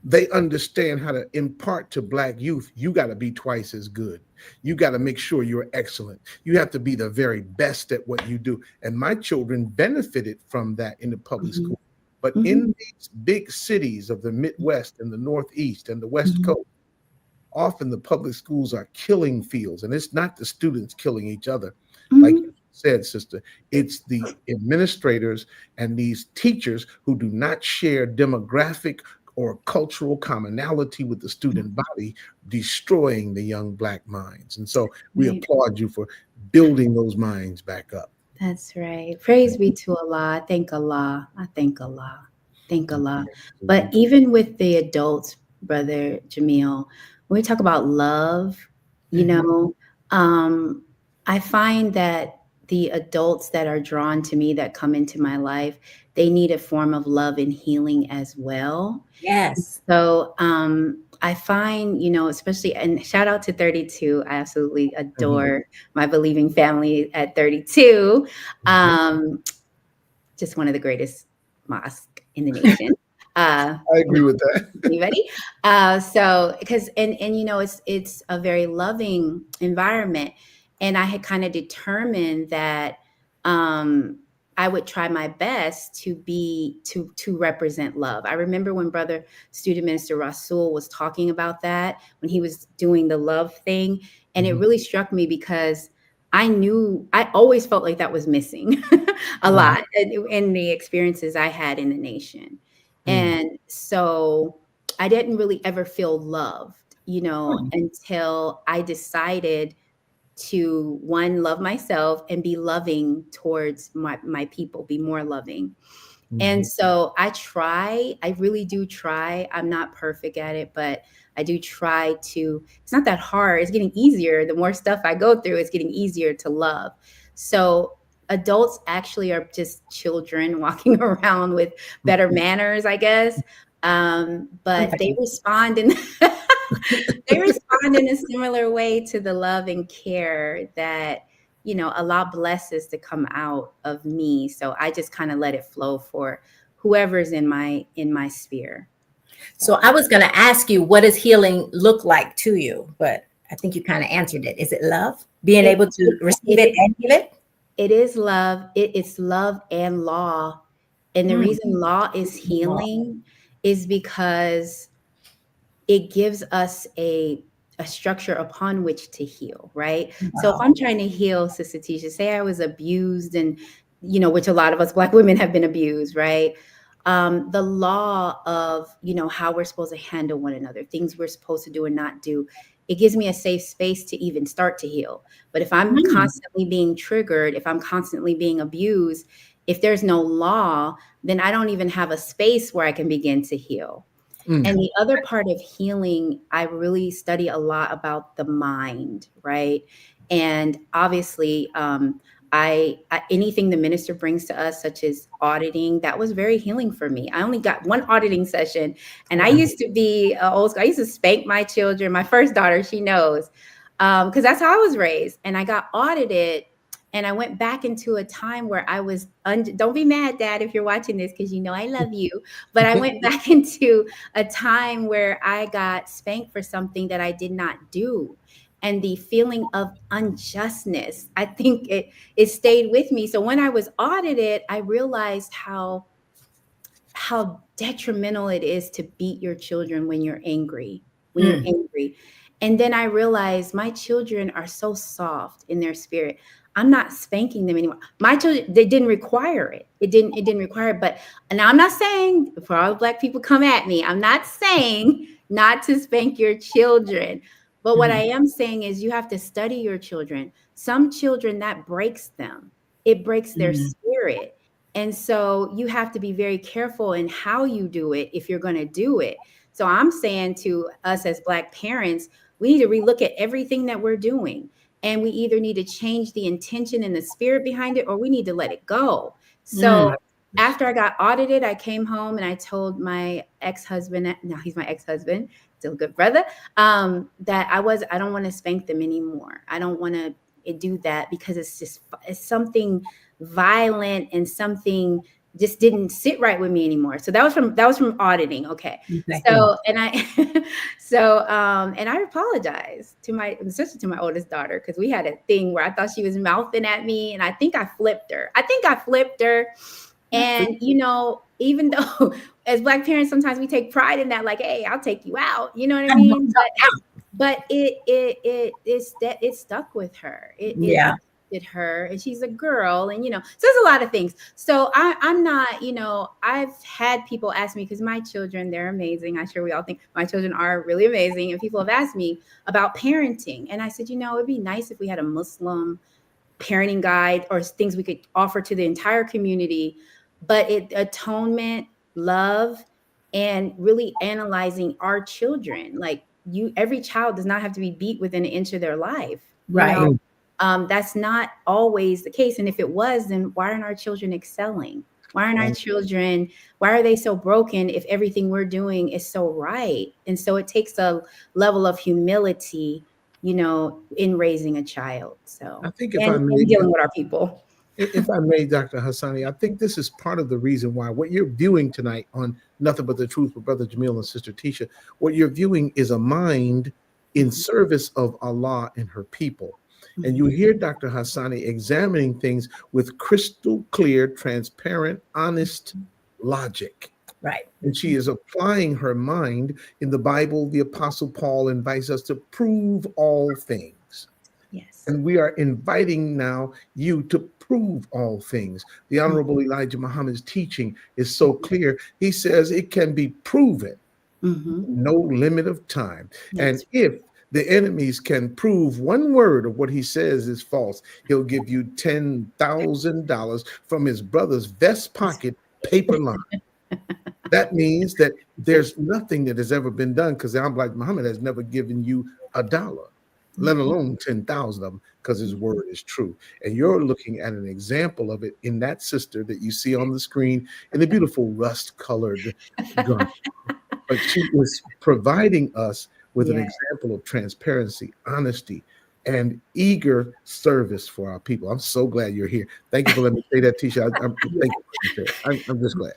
they understand how to impart to Black youth, you got to be twice as good. You got to make sure you're excellent. You have to be the very best at what you do. And my children benefited from that in the public Mhm. school. But Mhm. in these big cities of the Midwest and the Northeast and the West Mhm. Coast, often the public schools are killing fields. And it's not the students killing each other. Like Mhm. you said, sister, it's the administrators and these teachers who do not share demographic or cultural commonality with the student body, destroying the young Black minds. And so we Right. applaud you for building those minds back up. That's right. Praise be to Allah. I thank Allah. I thank Allah. Thank Allah. But even with the adults, Brother Jamil, when we talk about love, you know, um, I find that the adults that are drawn to me, that come into my life, they need a form of love and healing as well. Yes. So I find, especially, and shout out to 32. I absolutely adore my believing family at 32. Um, just one of the greatest mosques in the nation. I agree with that. Anybody? So because it's a very loving environment, and I had kind of determined that I would try my best to represent love. I remember when Brother Student Minister Rasul was talking about that when he was doing the love thing, and it really struck me because I always felt like that was missing a lot in the experiences I had in the nation. And so I didn't really ever feel loved, until I decided to, one, love myself and be loving towards my people, be more loving. And so I really do try. I'm not perfect at it, but I do try to, it's not that hard. It's getting easier. The more stuff I go through, it's getting easier to love. So adults actually are just children walking around with better manners, I guess. But they respond in they respond in a similar way to the love and care that Allah blesses to come out of me. So I just kind of let it flow for whoever's in my sphere. So I was going to ask you, what does healing look like to you? But I think you kind of answered it. Is it love? Being able to receive it and heal it? It is love. It's love and law. And the reason law is healing is because it gives us a structure upon which to heal, right? So if I'm trying to heal, Sister Tisha, say I was abused, and which a lot of us Black women have been abused, right? The law of how we're supposed to handle one another, things we're supposed to do and not do, it gives me a safe space to even start to heal. But if I'm constantly being triggered, if I'm constantly being abused, if there's no law, then I don't even have a space where I can begin to heal. And the other part of healing, I really study a lot about the mind, right? And obviously, I anything the minister brings to us, such as auditing, that was very healing for me. I only got one auditing session, and I used to be old school. I used to spank my children. My first daughter, she knows, because that's how I was raised. And I got audited, And I went back into a time where I was, don't be mad, Dad, if you're watching this, because you know I love you. But I went back into a time where I got spanked for something that I did not do. And the feeling of unjustness, I think it stayed with me. So when I was audited, I realized how detrimental it is to beat your children when you're angry, And then I realized my children are so soft in their spirit. I'm not spanking them anymore. My children, they didn't require it. It didn't require it. But now I'm not saying, for all the Black people come at me, I'm not saying not to spank your children. But what I am saying is you have to study your children. Some children, that breaks them. It breaks their spirit. And so you have to be very careful in how you do it if you're going to do it. So I'm saying to us as Black parents, we need to relook at everything that we're doing. And we either need to change the intention and the spirit behind it, or we need to let it go. So after I got audited, I came home and I told my ex-husband, now he's my ex-husband, still a good brother, that I don't want to spank them anymore. I don't want to do that because it's something violent and something just didn't sit right with me anymore. So that was from auditing. Okay. So, and I apologized to my, especially to my oldest daughter, because we had a thing where I thought she was mouthing at me and I think I flipped her. And, you know, even though as Black parents, sometimes we take pride in that, like, hey, I'll take you out. You know what I mean? But it stuck with her. It her, and she's a girl, and, you know, so there's a lot of things. So I'm not, you know, I've had people ask me, because my children, they're amazing. I'm sure we all think my children are really amazing. And people have asked me about parenting. And I said, you know, it'd be nice if we had a Muslim parenting guide or things we could offer to the entire community. But atonement, love, and really analyzing our children. Like, every child does not have to be beat within an inch of their life. Right. You know? That's not always the case. And if it was, then why aren't our children excelling? Why are they so broken if everything we're doing is so right? And so it takes a level of humility, you know, in raising a child. So I think and dealing with our people. If I may, Dr. Hassane, I think this is part of the reason why what you're viewing tonight on Nothing But the Truth with Brother Jamil and Sister Tisha, what you're viewing is a mind in service of Allah and her people. And you hear Dr. Hassane examining things with crystal clear, transparent, honest logic. Right. And she is applying her mind. In the Bible, the Apostle Paul invites us to prove all things. Yes. And we are inviting now you to prove all things. The Honorable Elijah Muhammad's teaching is so clear. He says it can be proven, no limit of time. And if the enemies can prove one word of what he says is false, he'll give you $10,000 from his brother's vest pocket paper line. That means that there's nothing that has ever been done, because the Honorable Elijah Muhammad has never given you $1. Let alone 10,000 of them, because his word is true. And you're looking at an example of it in that sister that you see on the screen in a beautiful rust-colored garment. But she was providing us with an example of transparency, honesty, and eager service for our people. I'm so glad you're here. Thank you for letting me say that, Tisha. I'm just glad.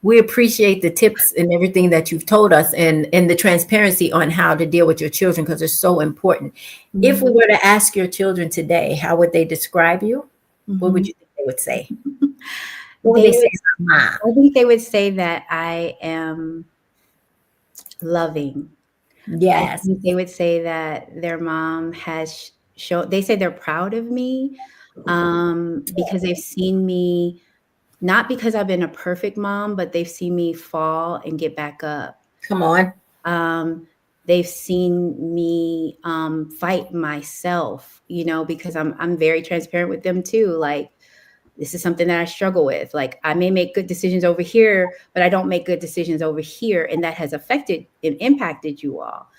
We appreciate the tips and everything that you've told us, and the transparency on how to deal with your children, because it's so important. If we were to ask your children today, how would they describe you? What would you think they would say? What would they say about Mom? I think they would say that I am loving. Yes. They would say that their mom has shown, they say they're proud of me because they've seen me, not because I've been a perfect mom, but they've seen me fall and get back up. Come on. They've seen me fight myself, you know, because I'm very transparent with them too. Like, this is something that I struggle with. Like, I may make good decisions over here, but I don't make good decisions over here. And that has affected and impacted you all.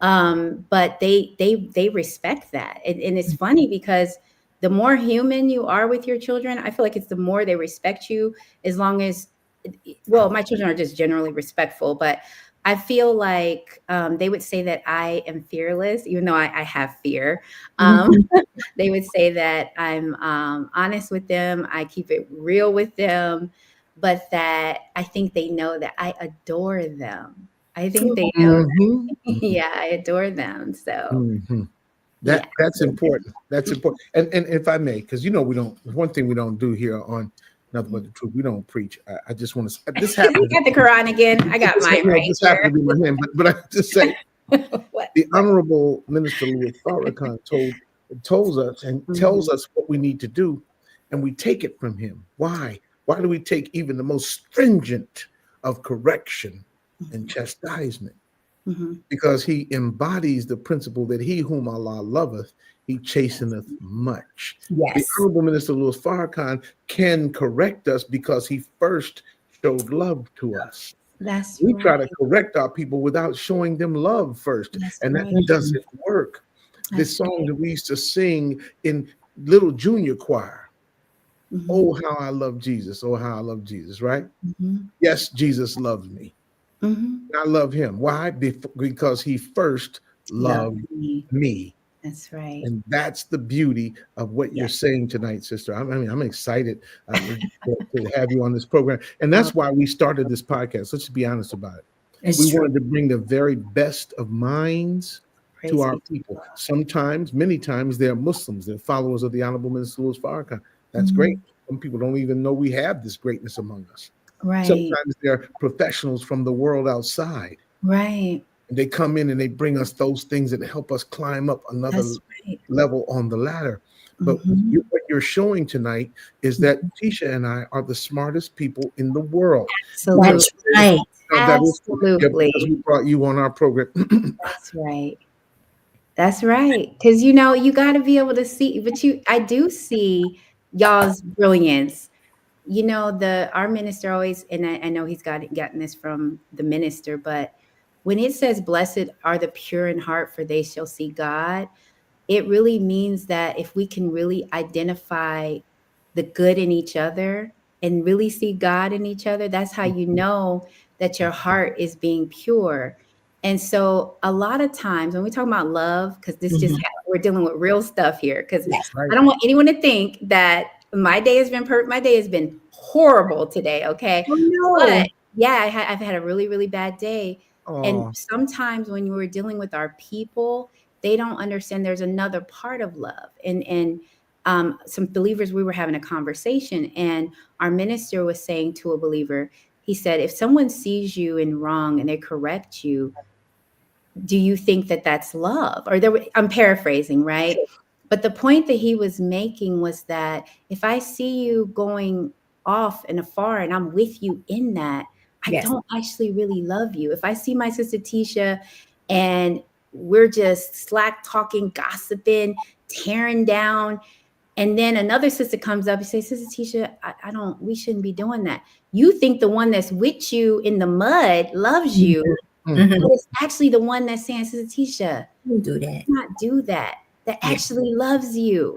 But they respect that. And it's funny because the more human you are with your children, I feel like it's the more they respect you, as long as, well, my children are just generally respectful, but I feel like they would say that I am fearless, even though I have fear. They would say that I'm honest with them. I keep it real with them, but that I think they know that I adore them. I think they know that. Yeah, I adore them. So yeah. That's important. That's important. And if I may, because we don't. One thing we don't do here on Nothing But the Truth, we don't preach. I just want to. This You happens. got the Quran again. I got mine right This here. happened to be my hand, but I just say What? the Honorable Minister Louis Farrakhan tells us and tells us what we need to do, and we take it from him. Why? Why do we take even the most stringent of correction and chastisement? Because he embodies the principle that he whom Allah loveth, he chasteneth much. Yes. The Honorable Minister Louis Farrakhan can correct us because he first showed love to us. We try to correct our people without showing them love first, and that doesn't work. This song that we used to sing in little junior choir, oh, how I love Jesus, oh, how I love Jesus, right? Yes, Jesus loves me. I love him. Why? Because he first loved me. That's right. And that's the beauty of what you're saying tonight, sister. I'm excited to have you on this program. And that's why we started this podcast. Let's be honest about it. We wanted to bring the very best of minds to our people. Sometimes, many times, they're Muslims. They're followers of the Honorable Minister Louis Farrakhan. That's great. Some people don't even know we have this greatness among us. Right. Sometimes they're professionals from the world outside. Right. And they come in and they bring us those things that help us climb up another level on the ladder. But what you're showing tonight is that Tisha and I are the smartest people in the world. Absolutely. That's right. Absolutely. Because we brought you on our program. That's right. That's right. Because you got to be able to see, but I do see y'all's brilliance. Our minister always, and I know he's gotten this from the minister, but when it says, "Blessed are the pure in heart, for they shall see God," it really means that if we can really identify the good in each other and really see God in each other, that's how you know that your heart is being pure. And so a lot of times when we talk about love, because this we're dealing with real stuff here, because I don't want anyone to think that my day has been perfect. My day has been horrible today. Okay. Oh, no. But yeah, I've had a really, really bad day. And sometimes when we're dealing with our people, they don't understand there's another part of love. And some believers, we were having a conversation, and our minister was saying to a believer, he said, if someone sees you in wrong and they correct you, do you think that that's love? Or I'm paraphrasing, right? But the point that he was making was that if I see you going off and afar and I'm with you in that, I don't actually really love you. If I see my sister Tisha and we're just slack talking, gossiping, tearing down, and then another sister comes up and says, Sister Tisha, we shouldn't be doing that. You think the one that's with you in the mud loves you, but it's actually the one that's saying, Sister Tisha, don't do that. Not do that. That actually loves you,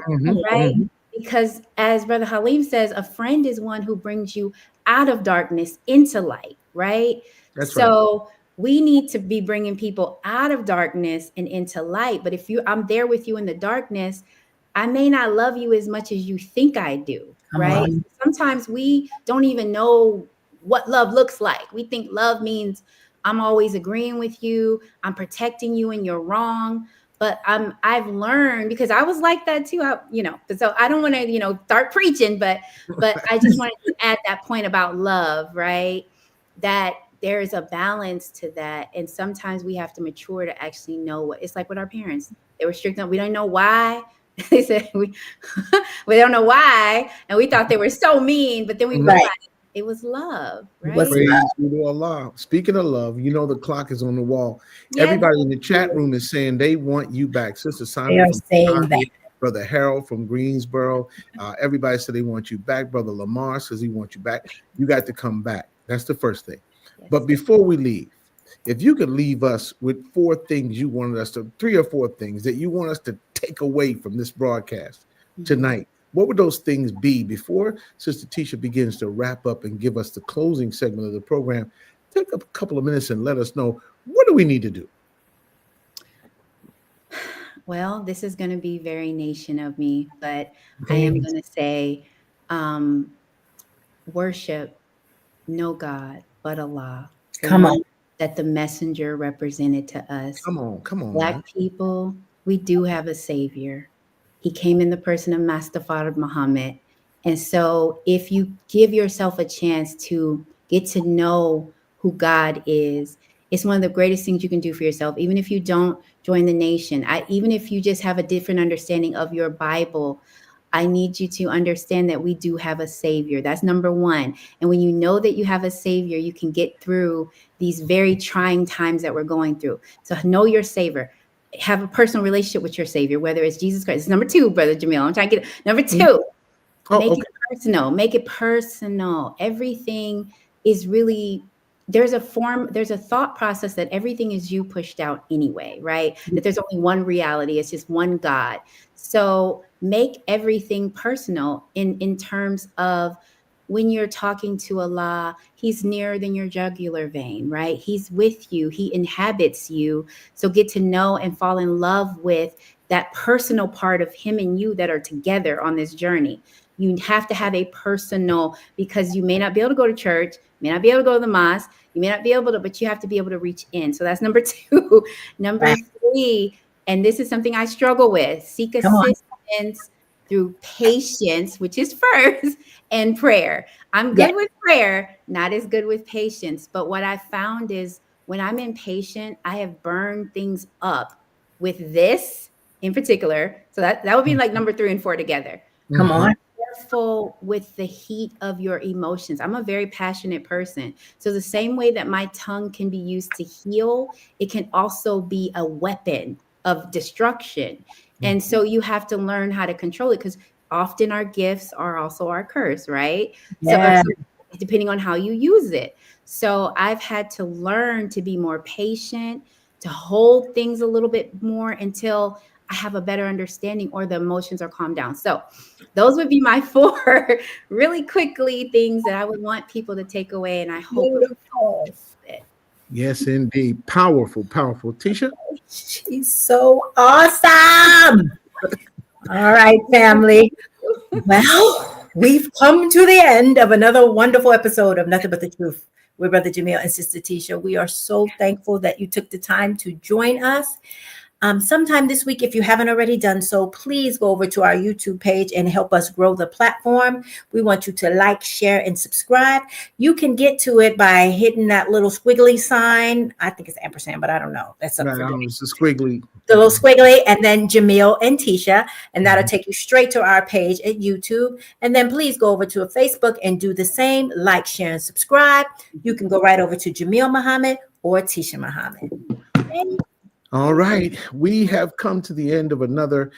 right? Because as Brother Halim says, a friend is one who brings you out of darkness into light, right? So we need to be bringing people out of darkness and into light. But if I'm there with you in the darkness, I may not love you as much as you think I do, right? Sometimes we don't even know what love looks like. We think love means I'm always agreeing with you, I'm protecting you when you're wrong. But I've learned, because I was like that too, so I don't want to, start preaching, but I just wanted to add that point about love, right? That there is a balance to that. And sometimes we have to mature to actually know what it's like with our parents. They were strict on, we don't know why. They said we don't know why. And we thought they were so mean, but then we realized it was love, right? Praise be to Allah. Speaking of love, the clock is on the wall. Everybody in the chat room is saying they want you back. Sister Sandra from Chicago, Brother Harold from Greensboro. Everybody said they want you back. Brother Lamar says he wants you back. You got to come back. That's the first thing. But before we leave, if you could leave us with 3 or 4 things that you want us to take away from this broadcast tonight, what would those things be before Sister Tisha begins to wrap up and give us the closing segment of the program? take a couple of minutes and let us know, what do we need to do? Well, this is going to be very nation of me, but I am going to say, worship no God but Allah, the Come one on. that the messenger represented to us. Come on. Black Man. people, we do have a savior. He came in the person of Mustafa Muhammad. And so if you give yourself a chance to get to know who God is, it's one of the greatest things you can do for yourself. Even if you don't join the nation, even if you just have a different understanding of your Bible, I need you to understand that we do have a savior. That's number one. And when you know that you have a savior, you can get through these very trying times that we're going through. So know your savior. Have a personal relationship with your savior, whether it's Jesus Christ. It's number two, Brother Jamil. I'm trying to get it. Number two, make it personal. Make it personal. Everything is really, there's a thought process that everything is you pushed out anyway, right? That there's only one reality. It's just one God. So make everything personal in terms of when you're talking to Allah, he's nearer than your jugular vein, right? He's with you. He inhabits you. So get to know and fall in love with that personal part of him and you that are together on this journey. You have to have a personal, because you may not be able to go to church, may not be able to go to the mosque, you may not be able to, but you have to be able to reach in. So that's number two. Number three, and this is something I struggle with, seek assistance through patience, which is first, and prayer. I'm good with prayer, not as good with patience. But what I found is when I'm impatient, I have burned things up with this in particular. So that would be like number 3 and 4 together. Come on. Careful with the heat of your emotions. I'm a very passionate person. So the same way that my tongue can be used to heal, it can also be a weapon of destruction. And so you have to learn how to control it, because often our gifts are also our curse, right? Yeah. So depending on how you use it. So I've had to learn to be more patient, to hold things a little bit more until I have a better understanding or the emotions are calmed down. So those would be my 4 really quickly things that I would want people to take away. And I hope it. Yes, indeed. Powerful. Tisha? She's so awesome. All right, family. Well, we've come to the end of another wonderful episode of Nothing But the Truth with Brother Jamil and Sister Tisha. We are so thankful that you took the time to join us. Sometime this week, if you haven't already done so, please go over to our YouTube page and help us grow the platform. We want you to like, share, and subscribe. You can get to it by hitting that little squiggly sign. I think it's ampersand, but I don't know. That's something. Right, it's a squiggly. The little squiggly, and then Jamil and Tisha, and that'll take you straight to our page at YouTube. And then please go over to Facebook and do the same. Like, share, and subscribe. You can go right over to Jamil Muhammad or Tisha Muhammad. Okay. All right. We have come to the end of another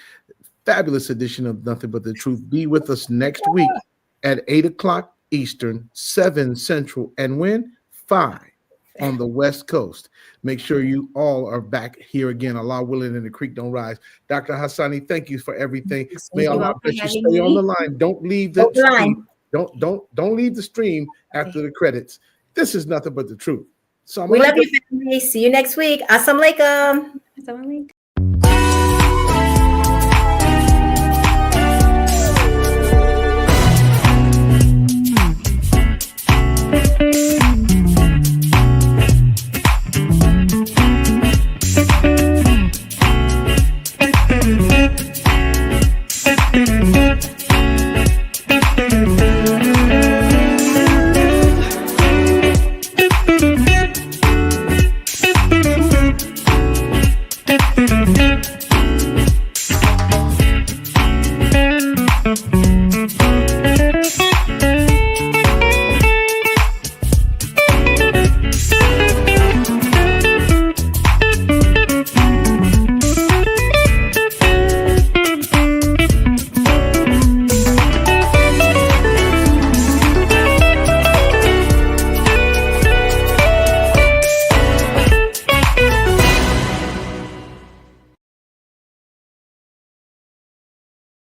fabulous edition of Nothing But the Truth. Be with us next week at 8 o'clock Eastern, 7 Central, and when? 5 on the West Coast. Make sure you all are back here again. Allah willing and the creek don't rise. Dr. Hassane, thank you for everything. May Allah bless you. Stay on the line. Don't leave the stream. Don't leave the stream after the credits. This is Nothing But the Truth. So we love you, family. See you next week. Assalamu alaikum. Assalamu alaikum. Thank you.